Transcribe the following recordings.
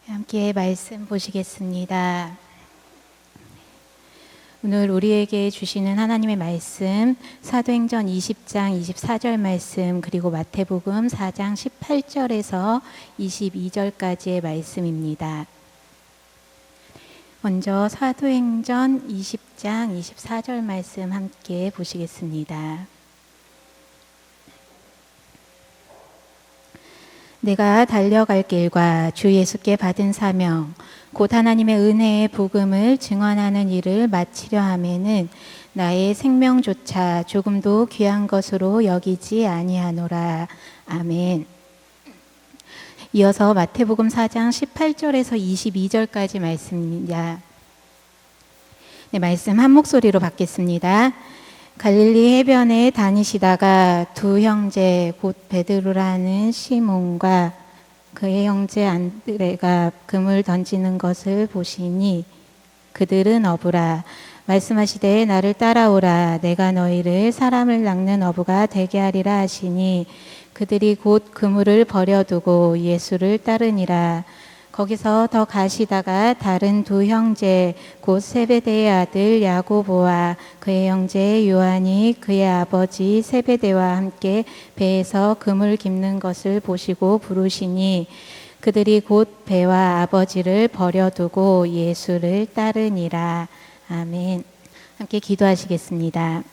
함께 말씀 보시겠습니다. 오늘 우리에게 주시는 하나님의 말씀 사도행전 20장 24절 말씀, 그리고 마태복음 4장 18절에서 22절까지의 말씀입니다. 먼저 사도행전 20장 24절 말씀 함께 보시겠습니다. 내가 달려갈 길과 주 예수께 받은 사명 곧 하나님의 은혜의 복음을 증언하는 일을 마치려 하면은 나의 생명조차 조금도 귀한 것으로 여기지 아니하노라. 아멘. 이어서 마태복음 4장 18절에서 22절까지 말씀입니다. 네, 말씀 한 목소리로 받겠습니다. 갈릴리 해변에 다니시다가 두 형제 곧 베드로라는 시몬과 그의 형제 안드레가 금을 던지는 것을 보시니 그들은 어부라. 말씀하시되 나를 따라오라. 내가 너희를 사람을 낚는 어부가 되게 하리라 하시니 그들이 곧 그물을 버려두고 예수를 따르니라. 거기서 더 가시다가 다른 두 형제 곧 세베대의 아들 야고보와 그의 형제 요한이 그의 아버지 세베대와 함께 배에서 금을 깁는 것을 보시고 부르시니 그들이 곧 배와 아버지를 버려두고 예수를 따르니라. 아멘. 함께 기도하시겠습니다.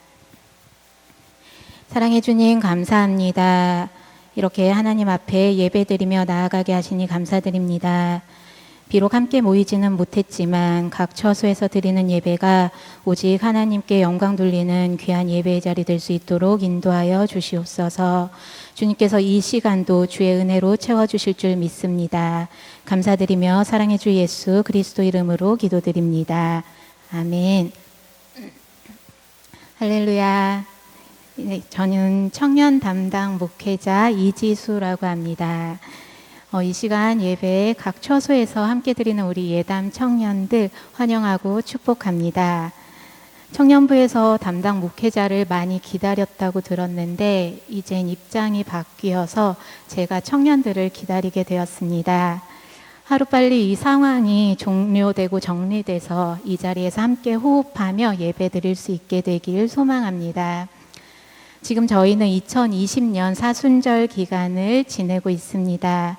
사랑해 주님 감사합니다. 이렇게 하나님 앞에 예배드리며 나아가게 하시니 감사드립니다. 비록 함께 모이지는 못했지만 각 처소에서 드리는 예배가 오직 하나님께 영광 돌리는 귀한 예배의 자리 될 수 있도록 인도하여 주시옵소서. 주님께서 이 시간도 주의 은혜로 채워주실 줄 믿습니다. 감사드리며 사랑해 주 예수 그리스도 이름으로 기도드립니다. 아멘. 할렐루야. 네, 저는 청년 담당 목회자 이지수라고 합니다. 이 시간 예배에 각 처소에서 함께 드리는 우리 예담 청년들 환영하고 축복합니다. 청년부에서 담당 목회자를 많이 기다렸다고 들었는데 이젠 입장이 바뀌어서 제가 청년들을 기다리게 되었습니다. 하루빨리 이 상황이 종료되고 정리돼서 이 자리에서 함께 호흡하며 예배 드릴 수 있게 되길 소망합니다. 지금 저희는 2020년 사순절 기간을 지내고 있습니다.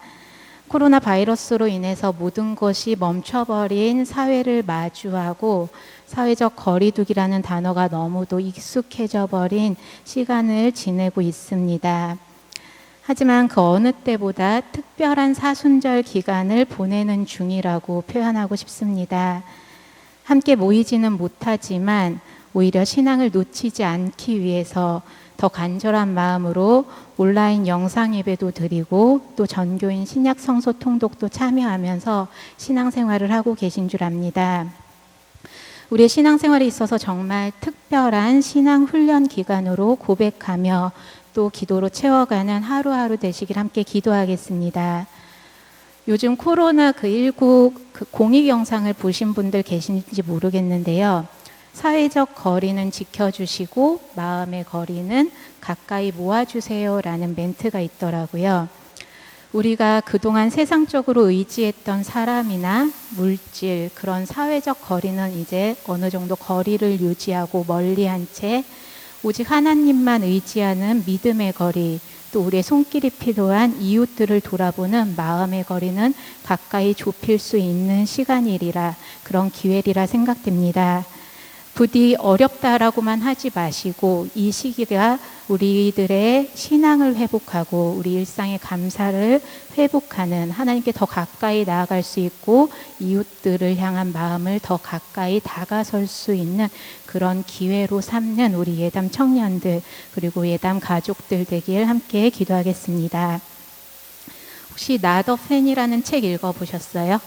코로나 바이러스로 인해서 모든 것이 멈춰버린 사회를 마주하고 사회적 거리두기라는 단어가 너무도 익숙해져 버린 시간을 지내고 있습니다. 하지만 그 어느 때보다 특별한 사순절 기간을 보내는 중이라고 표현하고 싶습니다. 함께 모이지는 못하지만 오히려 신앙을 놓치지 않기 위해서 더 간절한 마음으로 온라인 영상 예배도 드리고 또 전교인 신약 성소 통독도 참여하면서 신앙생활을 하고 계신 줄 압니다. 우리의 신앙생활에 있어서 정말 특별한 신앙 훈련 기간으로 고백하며 또 기도로 채워가는 하루하루 되시길 함께 기도하겠습니다. 요즘 코로나 19 공익 영상을 보신 분들 계신지 모르겠는데요. 사회적 거리는 지켜주시고 마음의 거리는 가까이 모아주세요 라는 멘트가 있더라고요. 우리가 그동안 세상적으로 의지했던 사람이나 물질, 그런 사회적 거리는 이제 어느 정도 거리를 유지하고 멀리한 채 오직 하나님만 의지하는 믿음의 거리, 또 우리의 손길이 필요한 이웃들을 돌아보는 마음의 거리는 가까이 좁힐 수 있는 시간이리라, 그런 기회리라 생각됩니다. 부디 어렵다라고만 하지 마시고 이 시기가 우리들의 신앙을 회복하고 우리 일상의 감사를 회복하는, 하나님께 더 가까이 나아갈 수 있고 이웃들을 향한 마음을 더 가까이 다가설 수 있는 그런 기회로 삼는 우리 예담 청년들 그리고 예담 가족들 되길 함께 기도하겠습니다. 혹시 Not a Fan이라는 책 읽어보셨어요?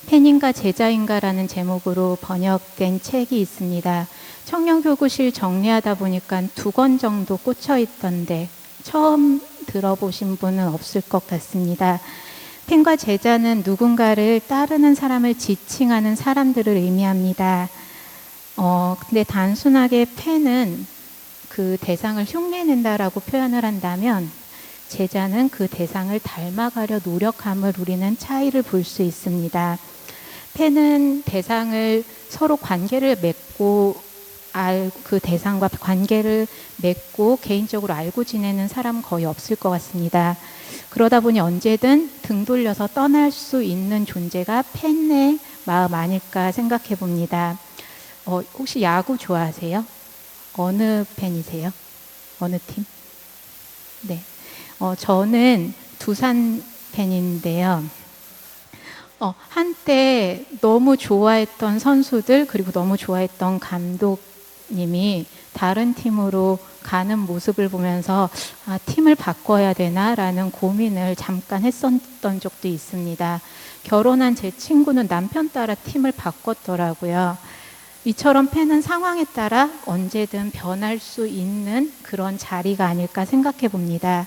팬인가 제자인가라는 제목으로 번역된 책이 있습니다. 청년교구실 정리하다 보니까 2권 정도 꽂혀 있던데 처음 들어보신 분은 없을 것 같습니다. 팬과 제자는 누군가를 따르는 사람을 지칭하는 사람들을 의미합니다. 근데 단순하게 팬은 그 대상을 흉내낸다라고 표현을 한다면 제자는 그 대상을 닮아가려 노력함을 우리는 차이를 볼 수 있습니다. 팬은 대상을 서로 관계를 맺고 그 대상과 관계를 맺고 개인적으로 알고 지내는 사람은 거의 없을 것 같습니다. 그러다 보니 언제든 등 돌려서 떠날 수 있는 존재가 팬의 마음 아닐까 생각해 봅니다. 혹시 야구 좋아하세요? 어느 팬이세요? 어느 팀? 네. 저는 두산 팬인데요. 한때 너무 좋아했던 선수들 그리고 너무 좋아했던 감독님이 다른 팀으로 가는 모습을 보면서 팀을 바꿔야 되나라는 고민을 잠깐 했었던 적도 있습니다. 결혼한 제 친구는 남편 따라 팀을 바꿨더라고요. 이처럼 팬은 상황에 따라 언제든 변할 수 있는 그런 자리가 아닐까 생각해 봅니다.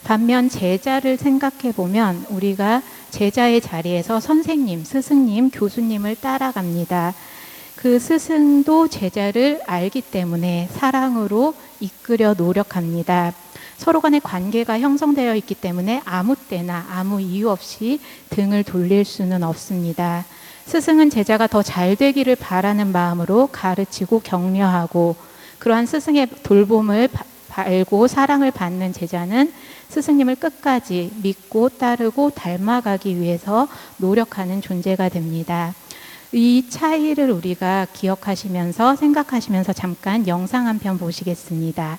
반면 제자를 생각해 보면 우리가 제자의 자리에서 선생님, 스승님, 교수님을 따라갑니다. 그 스승도 제자를 알기 때문에 사랑으로 이끌어 노력합니다. 서로 간의 관계가 형성되어 있기 때문에 아무 때나 아무 이유 없이 등을 돌릴 수는 없습니다. 스승은 제자가 더 잘 되기를 바라는 마음으로 가르치고 격려하고, 그러한 스승의 돌봄을 알고 사랑을 받는 제자는 스승님을 끝까지 믿고 따르고 닮아가기 위해서 노력하는 존재가 됩니다. 이 차이를 우리가 기억하시면서 생각하시면서 잠깐 영상 한 편 보시겠습니다.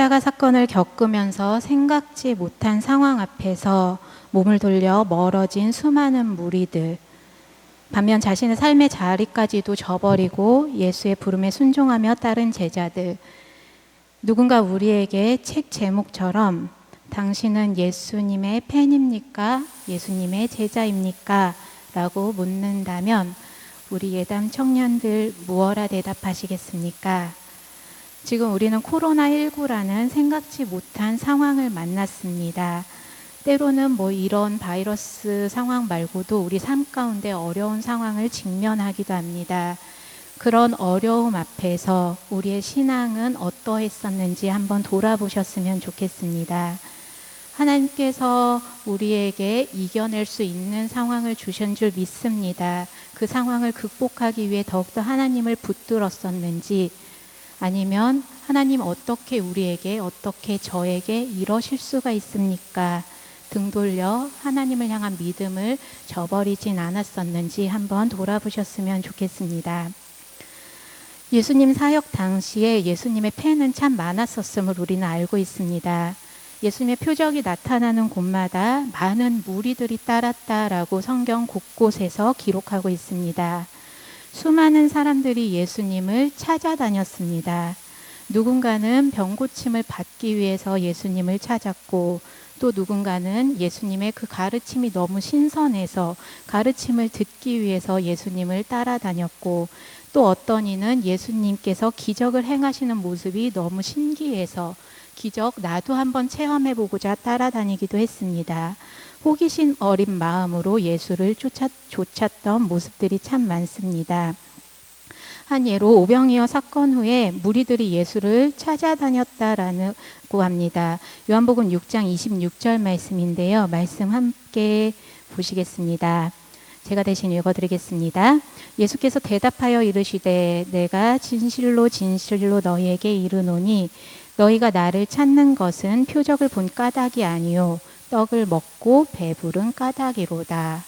십자가 사건을 겪으면서 생각지 못한 상황 앞에서 몸을 돌려 멀어진 수많은 무리들, 반면 자신의 삶의 자리까지도 저버리고 예수의 부름에 순종하며 따른 제자들, 누군가 우리에게 책 제목처럼 당신은 예수님의 팬입니까? 예수님의 제자입니까? 라고 묻는다면 우리 예담 청년들 무엇라 대답하시겠습니까? 지금 우리는 코로나19라는 생각지 못한 상황을 만났습니다. 때로는 이런 바이러스 상황 말고도 우리 삶 가운데 어려운 상황을 직면하기도 합니다. 그런 어려움 앞에서 우리의 신앙은 어떠했었는지 한번 돌아보셨으면 좋겠습니다. 하나님께서 우리에게 이겨낼 수 있는 상황을 주신 줄 믿습니다. 그 상황을 극복하기 위해 더욱더 하나님을 붙들었었는지, 아니면 하나님 어떻게 우리에게, 어떻게 저에게 이러실 수가 있습니까? 등 돌려 하나님을 향한 믿음을 저버리진 않았었는지 한번 돌아보셨으면 좋겠습니다. 예수님 사역 당시에 예수님의 팬은 참 많았었음을 우리는 알고 있습니다. 예수님의 표적이 나타나는 곳마다 많은 무리들이 따랐다라고 성경 곳곳에서 기록하고 있습니다. 수많은 사람들이 예수님을 찾아다녔습니다. 누군가는 병고침을 받기 위해서 예수님을 찾았고, 또 누군가는 예수님의 그 가르침이 너무 신선해서 가르침을 듣기 위해서 예수님을 따라다녔고, 또 어떤 이는 예수님께서 기적을 행하시는 모습이 너무 신기해서 기적 나도 한번 체험해보고자 따라다니기도 했습니다. 호기심 어린 마음으로 예수를 쫓았던 모습들이 참 많습니다. 한 예로 오병이어 사건 후에 무리들이 예수를 찾아다녔다라고 합니다. 요한복음 6장 26절 말씀인데요. 말씀 함께 보시겠습니다. 제가 대신 읽어드리겠습니다. 예수께서 대답하여 이르시되 내가 진실로 진실로 너희에게 이르노니 너희가 나를 찾는 것은 표적을 본 까닭이 아니요 떡을 먹고 배부른 까닭이로다.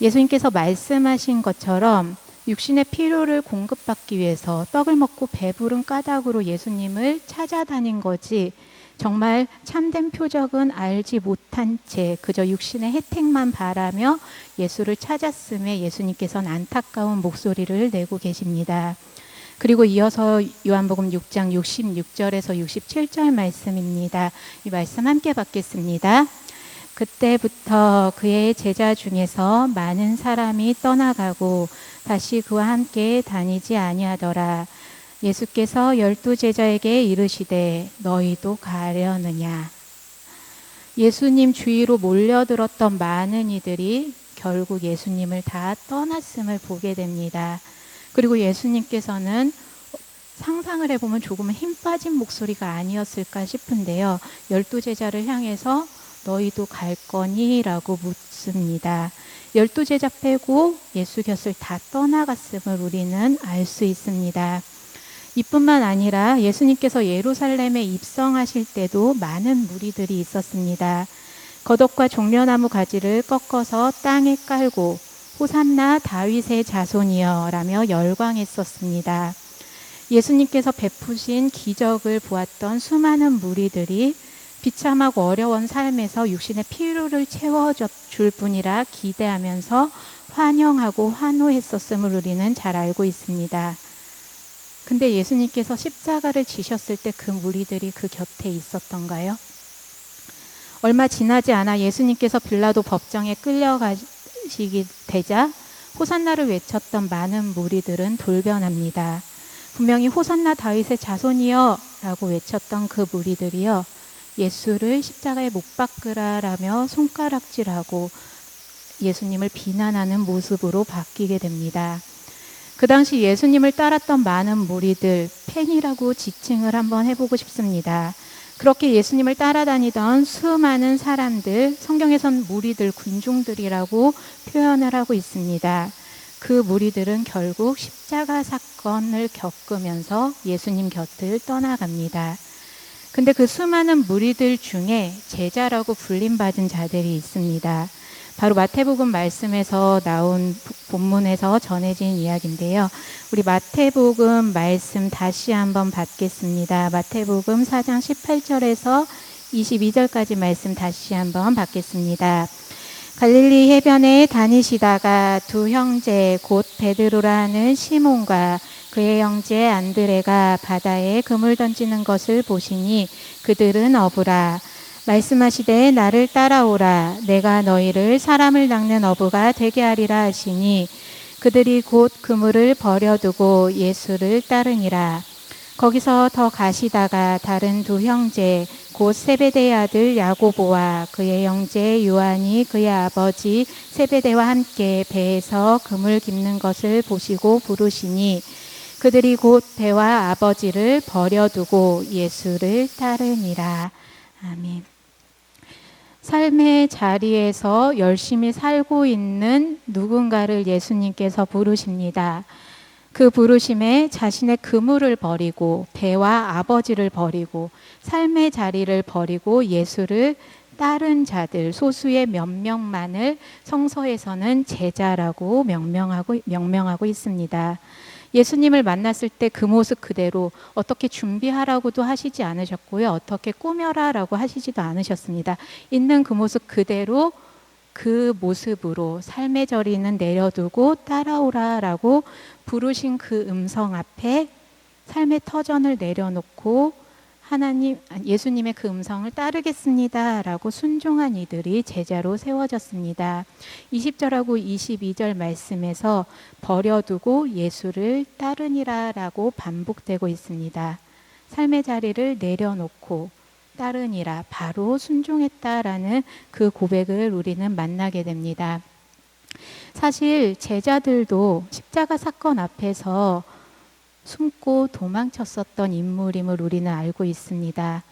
예수님께서 말씀하신 것처럼 육신의 필요를 공급받기 위해서 떡을 먹고 배부른 까닭으로 예수님을 찾아다닌 거지, 정말 참된 표적은 알지 못한 채 그저 육신의 혜택만 바라며 예수를 찾았음에 예수님께서는 안타까운 목소리를 내고 계십니다. 그리고 이어서 요한복음 6장 66절에서 67절 말씀입니다. 이 말씀 함께 받겠습니다. 그때부터 그의 제자 중에서 많은 사람이 떠나가고 다시 그와 함께 다니지 아니하더라. 예수께서 12 제자에게 이르시되 너희도 가려느냐. 예수님 주위로 몰려들었던 많은 이들이 결국 예수님을 다 떠났음을 보게 됩니다. 그리고 예수님께서는 상상을 해보면 조금은 힘 빠진 목소리가 아니었을까 싶은데요. 12 제자를 향해서 너희도 갈 거니? 라고 묻습니다. 12 제자 빼고 예수 곁을 다 떠나갔음을 우리는 알 수 있습니다. 이뿐만 아니라 예수님께서 예루살렘에 입성하실 때도 많은 무리들이 있었습니다. 겉옷과 종려나무 가지를 꺾어서 땅에 깔고 호산나 다윗의 자손이여 라며 열광했었습니다. 예수님께서 베푸신 기적을 보았던 수많은 무리들이 비참하고 어려운 삶에서 육신의 필요를 채워줄 뿐이라 기대하면서 환영하고 환호했었음을 우리는 잘 알고 있습니다. 근데 예수님께서 십자가를 지셨을 때 그 무리들이 그 곁에 있었던가요? 얼마 지나지 않아 예수님께서 빌라도 법정에 끌려가시게 되자 호산나를 외쳤던 많은 무리들은 돌변합니다. 분명히 호산나 다윗의 자손이여 라고 외쳤던 그 무리들이요, 예수를 십자가에 못 박으라라며 손가락질하고 예수님을 비난하는 모습으로 바뀌게 됩니다. 그 당시 예수님을 따랐던 많은 무리들, 팬이라고 지칭을 한번 해보고 싶습니다. 그렇게 예수님을 따라다니던 수많은 사람들, 성경에선 무리들, 군중들이라고 표현을 하고 있습니다. 그 무리들은 결국 십자가 사건을 겪으면서 예수님 곁을 떠나갑니다. 근데 그 수많은 무리들 중에 제자라고 불림받은 자들이 있습니다. 바로 마태복음 말씀에서 나온 본문에서 전해진 이야기인데요. 우리 마태복음 말씀 다시 한번 받겠습니다. 마태복음 4장 18절에서 22절까지 말씀 다시 한번 받겠습니다. 갈릴리 해변에 다니시다가 두 형제 곧 베드로라는 시몬과 그의 형제 안드레가 바다에 그물 던지는 것을 보시니 그들은 어부라. 말씀하시되 나를 따라오라. 내가 너희를 사람을 낚는 어부가 되게 하리라 하시니 그들이 곧 그물을 버려두고 예수를 따르니라. 거기서 더 가시다가 다른 두 형제 곧 세베대의 아들 야고보와 그의 형제 요한이 그의 아버지 세베대와 함께 배에서 그물 깁는 것을 보시고 부르시니 그들이 곧 배와 아버지를 버려두고 예수를 따르니라. 아멘. 삶의 자리에서 열심히 살고 있는 누군가를 예수님께서 부르십니다. 그 부르심에 자신의 그물을 버리고 배와 아버지를 버리고 삶의 자리를 버리고 예수를 따른 자들, 소수의 몇 명만을 성서에서는 제자라고 명명하고 있습니다. 예수님을 만났을 때 그 모습 그대로 어떻게 준비하라고도 하시지 않으셨고요. 어떻게 꾸며라라고 하시지도 않으셨습니다. 있는 그 모습 그대로 그 모습으로 삶의 저리는 내려두고 따라오라라고 부르신 그 음성 앞에 삶의 터전을 내려놓고 예수님의 그 음성을 따르겠습니다라고 순종한 이들이 제자로 세워졌습니다. 20절하고 22절 말씀에서 버려두고 예수를 따르니라라고 반복되고 있습니다. 삶의 자리를 내려놓고 따르니라, 바로 순종했다라는 그 고백을 우리는 만나게 됩니다. 사실 제자들도 십자가 사건 앞에서 숨고 도망쳤었던 인물임을 우리는 알고 있습니다.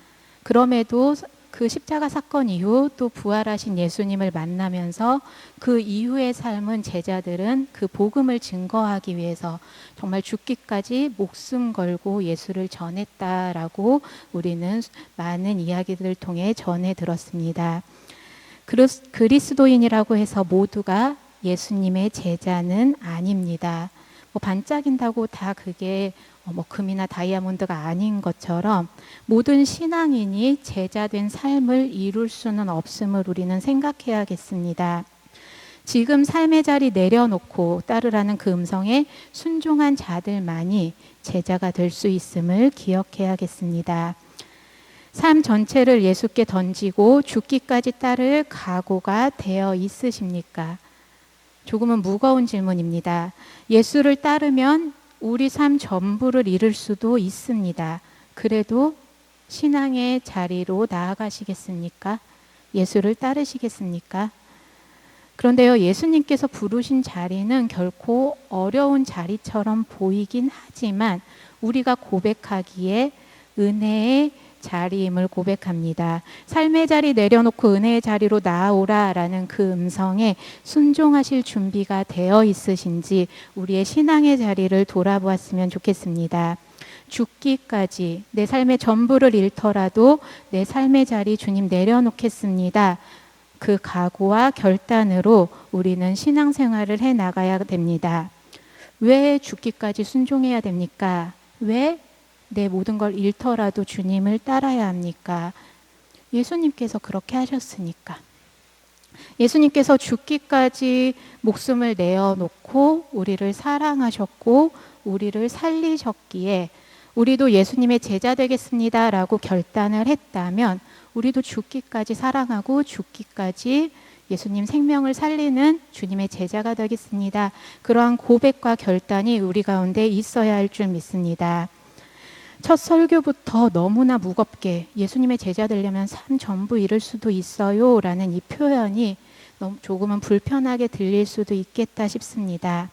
그럼에도 그 십자가 사건 이후 또 부활하신 예수님을 만나면서 그 이후의 삶은 제자들은 그 복음을 증거하기 위해서 정말 죽기까지 목숨 걸고 예수를 전했다라고 우리는 많은 이야기들을 통해 전해 들었습니다. 그리스도인이라고 해서 모두가 예수님의 제자는 아닙니다. 반짝인다고 다 그게 금이나 다이아몬드가 아닌 것처럼 모든 신앙인이 제자된 삶을 이룰 수는 없음을 우리는 생각해야겠습니다. 지금 삶의 자리 내려놓고 따르라는 그 음성에 순종한 자들만이 제자가 될 수 있음을 기억해야겠습니다. 삶 전체를 예수께 던지고 죽기까지 따를 각오가 되어 있으십니까? 조금은 무거운 질문입니다. 예수를 따르면 우리 삶 전부를 잃을 수도 있습니다. 그래도 신앙의 자리로 나아가시겠습니까? 예수를 따르시겠습니까? 그런데요, 예수님께서 부르신 자리는 결코 어려운 자리처럼 보이긴 하지만 우리가 고백하기에 은혜의 자리임을 고백합니다. 삶의 자리 내려놓고 은혜의 자리로 나아오라라는 그 음성에 순종하실 준비가 되어 있으신지 우리의 신앙의 자리를 돌아보았으면 좋겠습니다. 죽기까지 내 삶의 전부를 잃더라도 내 삶의 자리 주님 내려놓겠습니다. 그 각오와 결단으로 우리는 신앙생활을 해 나가야 됩니다. 왜 죽기까지 순종해야 됩니까? 왜 내 모든 걸 잃더라도 주님을 따라야 합니까? 예수님께서 그렇게 하셨으니까. 예수님께서 죽기까지 목숨을 내어놓고 우리를 사랑하셨고 우리를 살리셨기에 우리도 예수님의 제자 되겠습니다 라고 결단을 했다면 우리도 죽기까지 사랑하고 죽기까지 예수님 생명을 살리는 주님의 제자가 되겠습니다. 그러한 고백과 결단이 우리 가운데 있어야 할 줄 믿습니다. 첫 설교부터 너무나 무겁게 예수님의 제자 되려면 삶 전부 잃을 수도 있어요 라는 이 표현이 조금은 불편하게 들릴 수도 있겠다 싶습니다.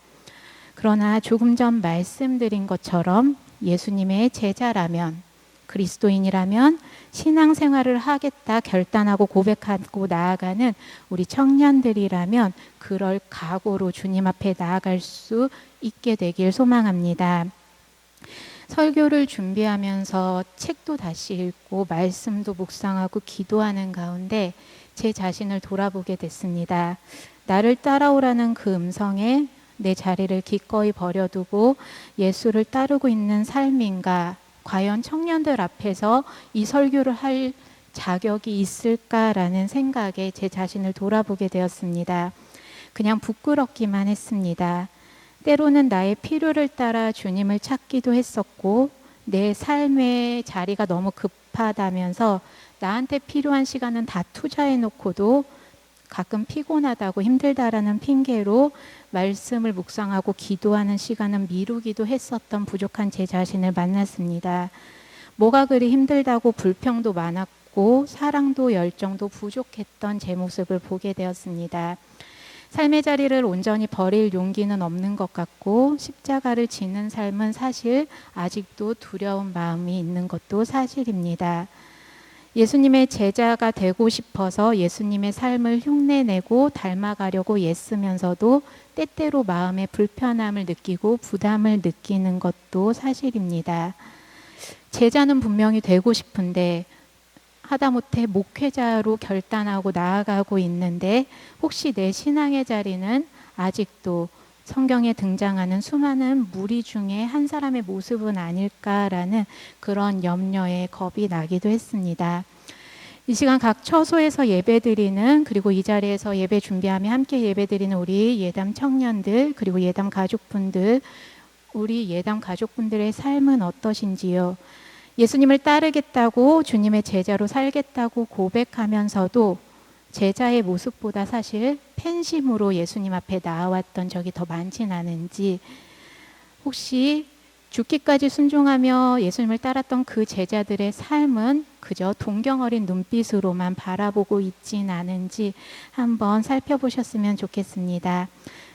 그러나 조금 전 말씀드린 것처럼 예수님의 제자라면, 그리스도인이라면 신앙생활을 하겠다 결단하고 고백하고 나아가는 우리 청년들이라면 그럴 각오로 주님 앞에 나아갈 수 있게 되길 소망합니다. 설교를 준비하면서 책도 다시 읽고 말씀도 묵상하고 기도하는 가운데 제 자신을 돌아보게 됐습니다. 나를 따라오라는 그 음성에 내 자리를 기꺼이 버려두고 예수를 따르고 있는 삶인가? 과연 청년들 앞에서 이 설교를 할 자격이 있을까라는 생각에 제 자신을 돌아보게 되었습니다. 그냥 부끄럽기만 했습니다. 때로는 나의 필요를 따라 주님을 찾기도 했었고 내 삶의 자리가 너무 급하다면서 나한테 필요한 시간은 다 투자해놓고도 가끔 피곤하다고 힘들다라는 핑계로 말씀을 묵상하고 기도하는 시간은 미루기도 했었던 부족한 제 자신을 만났습니다. 뭐가 그리 힘들다고 불평도 많았고 사랑도 열정도 부족했던 제 모습을 보게 되었습니다. 삶의 자리를 온전히 버릴 용기는 없는 것 같고 십자가를 지는 삶은 사실 아직도 두려운 마음이 있는 것도 사실입니다. 예수님의 제자가 되고 싶어서 예수님의 삶을 흉내내고 닮아가려고 애쓰면서도 때때로 마음에 불편함을 느끼고 부담을 느끼는 것도 사실입니다. 제자는 분명히 되고 싶은데 하다못해 목회자로 결단하고 나아가고 있는데 혹시 내 신앙의 자리는 아직도 성경에 등장하는 수많은 무리 중에 한 사람의 모습은 아닐까라는 그런 염려에 겁이 나기도 했습니다. 이 시간 각 처소에서 예배드리는, 그리고 이 자리에서 예배 준비하며 함께 예배드리는 우리 예담 청년들, 그리고 예담 가족분들, 우리 예담 가족분들의 삶은 어떠신지요? 예수님을 따르겠다고, 주님의 제자로 살겠다고 고백하면서도 제자의 모습보다 사실 팬심으로 예수님 앞에 나아왔던 적이 더 많진 않은지, 혹시 죽기까지 순종하며 예수님을 따랐던 그 제자들의 삶은 그저 동경 어린 눈빛으로만 바라보고 있진 않은지 한번 살펴보셨으면 좋겠습니다.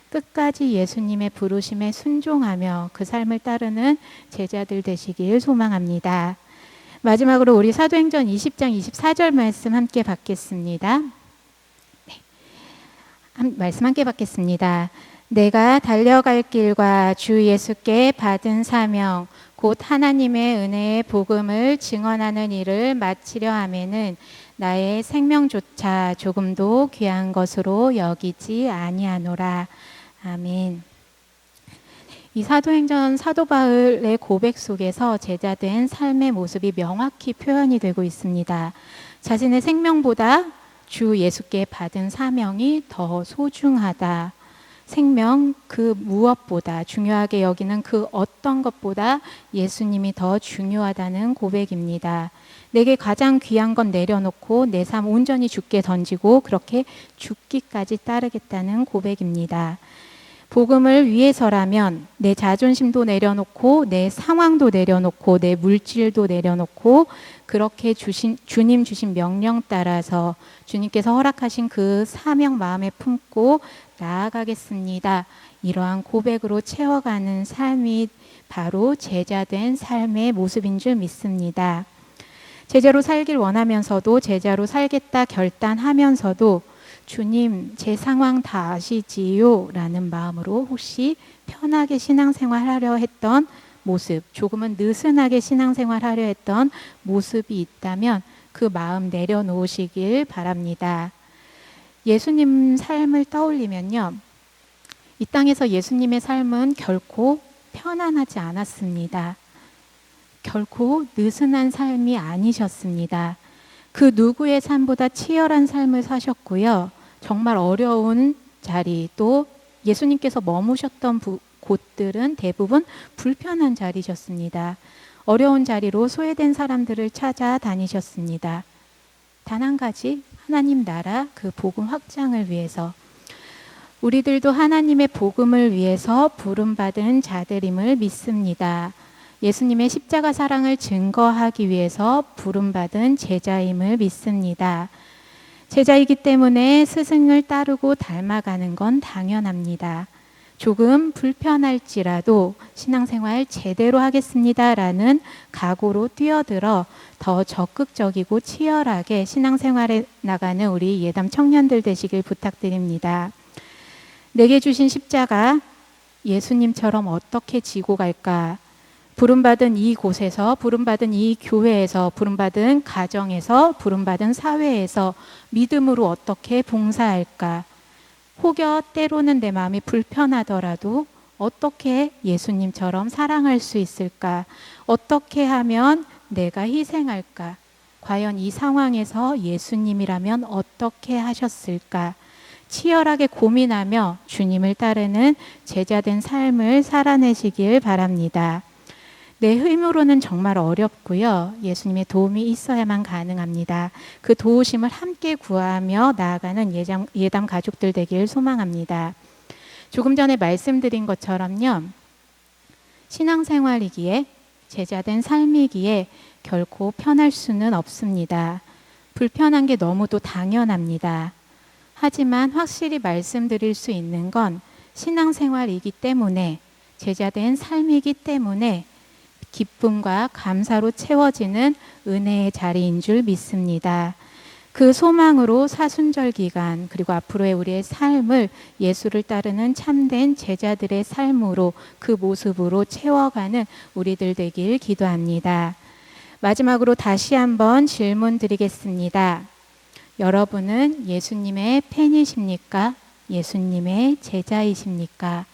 끝까지 예수님의 부르심에 순종하며 그 삶을 따르는 제자들 되시길 소망합니다. 마지막으로 우리 사도행전 20장 24절 말씀 함께 받겠습니다. 말씀 함께 받겠습니다. 내가 달려갈 길과 주 예수께 받은 사명 곧 하나님의 은혜의 복음을 증언하는 일을 마치려 하면은 나의 생명조차 조금도 귀한 것으로 여기지 아니하노라. 아멘. 이 사도행전 사도 바울의 고백 속에서 제자된 삶의 모습이 명확히 표현이 되고 있습니다. 자신의 생명보다 주 예수께 받은 사명이 더 소중하다. 생명 그 무엇보다 중요하게 여기는 그 어떤 것보다 예수님이 더 중요하다는 고백입니다. 내게 가장 귀한 건 내려놓고 내 삶 온전히 주께 던지고 그렇게 죽기까지 따르겠다는 고백입니다. 복음을 위해서라면 내 자존심도 내려놓고 내 상황도 내려놓고 내 물질도 내려놓고 그렇게 주님 주신 명령 따라서 주님께서 허락하신 그 사명 마음에 품고 나아가겠습니다. 이러한 고백으로 채워가는 삶이 바로 제자된 삶의 모습인 줄 믿습니다. 제자로 살길 원하면서도 제자로 살겠다 결단하면서도 주님 제 상황 다 아시지요? 라는 마음으로 혹시 편하게 신앙생활하려 했던 모습, 조금은 느슨하게 신앙생활하려 했던 모습이 있다면 그 마음 내려놓으시길 바랍니다. 예수님 삶을 떠올리면요, 이 땅에서 예수님의 삶은 결코 편안하지 않았습니다. 결코 느슨한 삶이 아니셨습니다. 그 누구의 삶보다 치열한 삶을 사셨고요. 정말 어려운 자리, 또 예수님께서 머무셨던 곳들은 대부분 불편한 자리셨습니다. 어려운 자리로 소외된 사람들을 찾아다니셨습니다. 단 한 가지, 하나님 나라 그 복음 확장을 위해서, 우리들도 하나님의 복음을 위해서 부름받은 자들임을 믿습니다. 예수님의 십자가 사랑을 증거하기 위해서 부름받은 제자임을 믿습니다. 제자이기 때문에 스승을 따르고 닮아가는 건 당연합니다. 조금 불편할지라도 신앙생활 제대로 하겠습니다라는 각오로 뛰어들어 더 적극적이고 치열하게 신앙생활에 나가는 우리 예담 청년들 되시길 부탁드립니다. 내게 주신 십자가 예수님처럼 어떻게 지고 갈까? 부름받은 이곳에서, 부름받은 이 교회에서, 부름받은 가정에서, 부름받은 사회에서 믿음으로 어떻게 봉사할까? 혹여 때로는 내 마음이 불편하더라도 어떻게 예수님처럼 사랑할 수 있을까? 어떻게 하면 내가 희생할까? 과연 이 상황에서 예수님이라면 어떻게 하셨을까? 치열하게 고민하며 주님을 따르는 제자된 삶을 살아내시길 바랍니다. 내 힘으로는 정말 어렵고요. 예수님의 도움이 있어야만 가능합니다. 그 도우심을 함께 구하며 나아가는 예담 가족들 되길 소망합니다. 조금 전에 말씀드린 것처럼요. 신앙생활이기에 제자된 삶이기에 결코 편할 수는 없습니다. 불편한 게 너무도 당연합니다. 하지만 확실히 말씀드릴 수 있는 건 신앙생활이기 때문에, 제자된 삶이기 때문에 기쁨과 감사로 채워지는 은혜의 자리인 줄 믿습니다. 그 소망으로 사순절 기간, 그리고 앞으로의 우리의 삶을 예수를 따르는 참된 제자들의 삶으로, 그 모습으로 채워가는 우리들 되길 기도합니다. 마지막으로 다시 한번 질문 드리겠습니다. 여러분은 예수님의 팬이십니까? 예수님의 제자이십니까?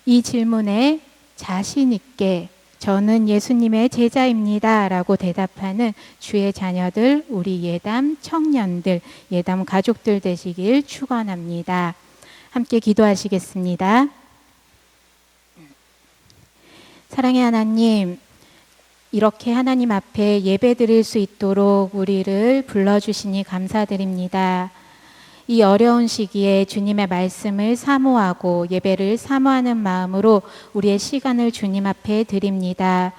이 질문에 자신 있게 저는 예수님의 제자입니다 라고 대답하는 주의 자녀들, 우리 예담 청년들, 예담 가족들 되시길 축원합니다. 함께 기도하시겠습니다. 사랑의 하나님, 이렇게 하나님 앞에 예배 드릴 수 있도록 우리를 불러주시니 감사드립니다. 이 어려운 시기에 주님의 말씀을 사모하고 예배를 사모하는 마음으로 우리의 시간을 주님 앞에 드립니다.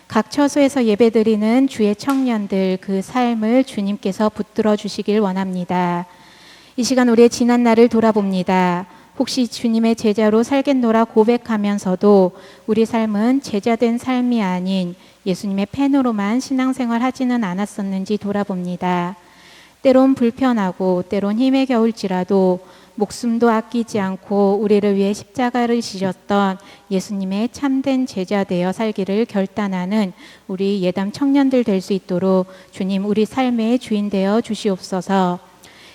각 처소에서 예배 드리는 주의 청년들, 그 삶을 주님께서 붙들어 주시길 원합니다. 이 시간 우리의 지난 날을 돌아봅니다. 혹시 주님의 제자로 살겠노라 고백하면서도 우리 삶은 제자된 삶이 아닌 예수님의 팬으로만 신앙생활 하지는 않았었는지 돌아봅니다. 때론 불편하고 때론 힘에 겨울지라도 목숨도 아끼지 않고 우리를 위해 십자가를 지셨던 예수님의 참된 제자 되어 살기를 결단하는 우리 예담 청년들 될 수 있도록 주님 우리 삶의 주인 되어 주시옵소서.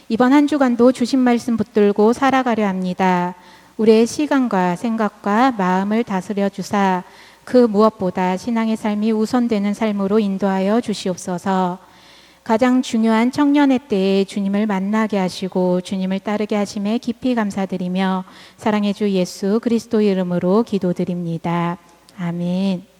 이번 한 주간도 주신 말씀 붙들고 살아가려 합니다. 우리의 시간과 생각과 마음을 다스려 주사 그 무엇보다 신앙의 삶이 우선되는 삶으로 인도하여 주시옵소서. 가장 중요한 청년의 때에 주님을 만나게 하시고 주님을 따르게 하심에 깊이 감사드리며 사랑의 주 예수 그리스도 이름으로 기도드립니다. 아멘.